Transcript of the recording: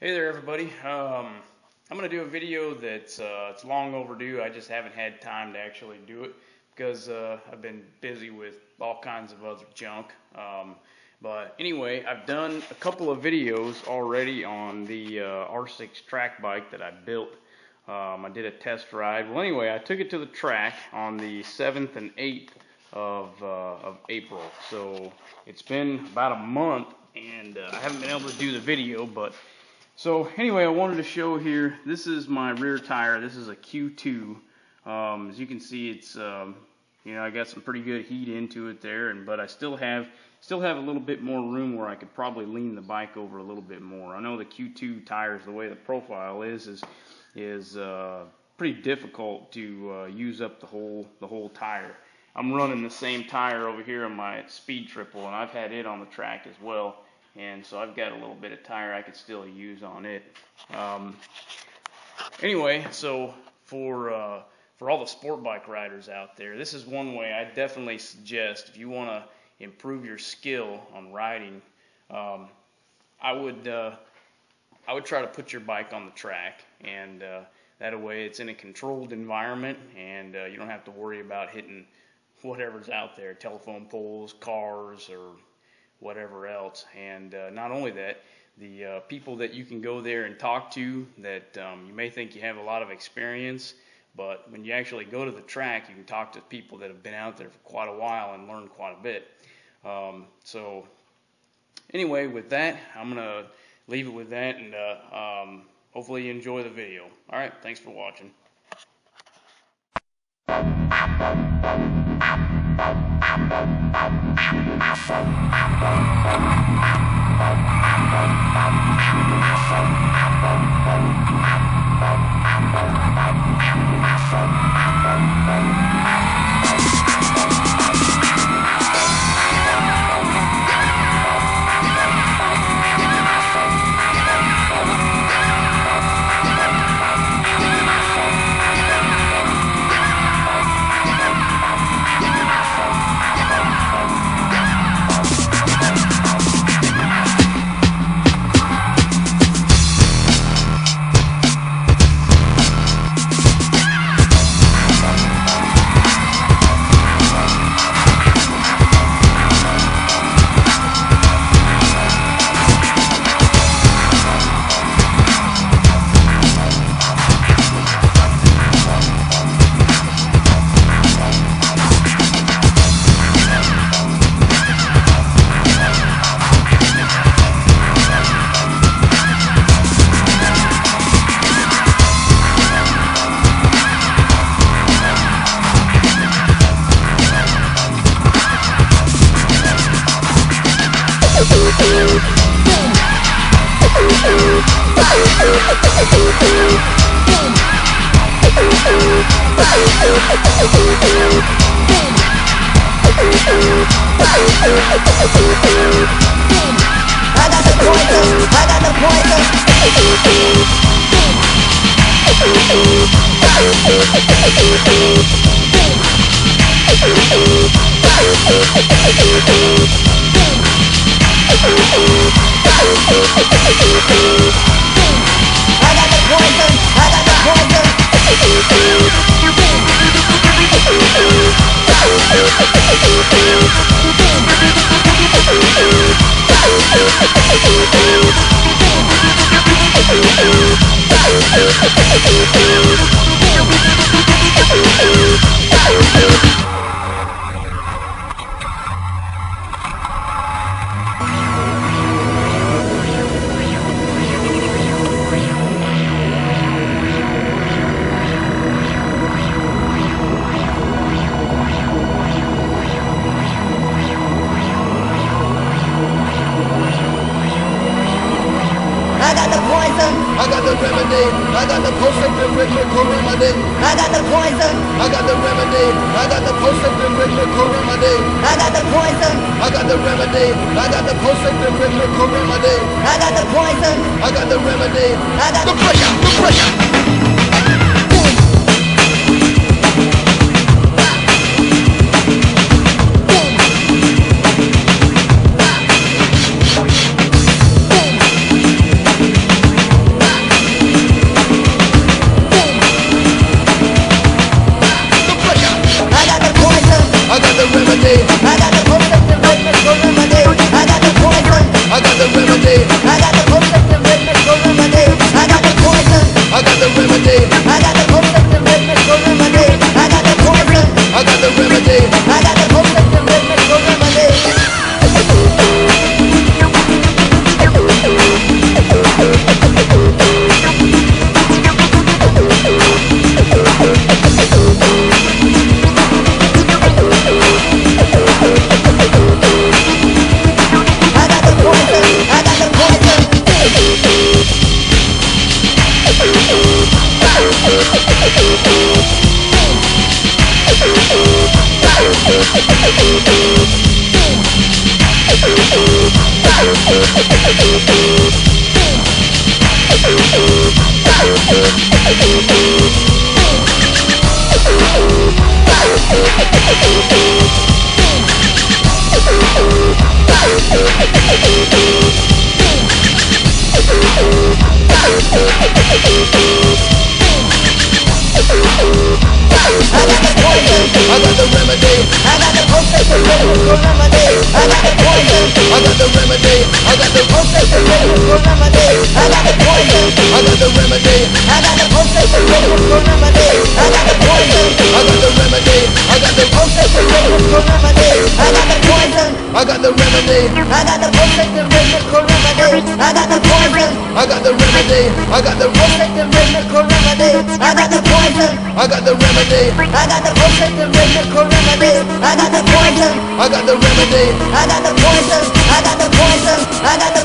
Hey there, everybody. I'm going to do a video that's it's long overdue. I just haven't had time to actually do it because I've been busy with all kinds of other junk. But anyway, I've done a couple of videos already on the R6 track bike that I built. I did a test ride. Well, anyway, I took it to the track on the 7th and 8th of April. So it's been about a month, and I haven't been able to do the video, but so anyway, I wanted to show here, this is my rear tire. This is a Q2. As you can see, it's I got some pretty good heat into it there, but I still have a little bit more room where I could probably lean the bike over a little bit more. I know the Q2 tires, the way the profile is pretty difficult to use up the whole tire. I'm running the same tire over here on my Speed Triple, and I've had it on the track as well. And so I've got a little bit of tire I could still use on it. Anyway, so for all the sport bike riders out there, this is one way I definitely suggest if you want to improve your skill on riding. I would try to put your bike on the track, and that way it's in a controlled environment, and you don't have to worry about hitting whatever's out there, telephone poles, cars, or whatever else. And not only that, the people that you can go there and talk to that you may think you have a lot of experience, but when you actually go to the track, you can talk to people that have been out there for quite a while and learn quite a bit. So anyway, with that, I'm going to leave it with that, and hopefully you enjoy the video. All right, thanks for watching. I got the remedy. I got the post-cyclical remedy. I got the poison. I got the remedy. I got the post-cyclical remedy. I got the poison. I got the remedy. I got the post-cyclical remedy. I got the poison. I got the remedy. I got the pressure. I got the remedy. I got the pulsating lyrical remedy. I got the poison. I got the remedy. I got the Pulsating lyrical remedy. I got the poison. I got the remedy. I got the pulsating lyrical remedy. I got the poison. I got the remedy. I got the Pulsating lyrical remedy. I got the poison. I got the remedy. I got the pulsating lyrical remedy. I got the poison. I got the remedy. I got the Pulsating lyrical remedy. I got the poison. I got the remedy. I got the pulsating lyrical remedy. I got the poison. I got the remedy. I got the poison. I got the poison. I got the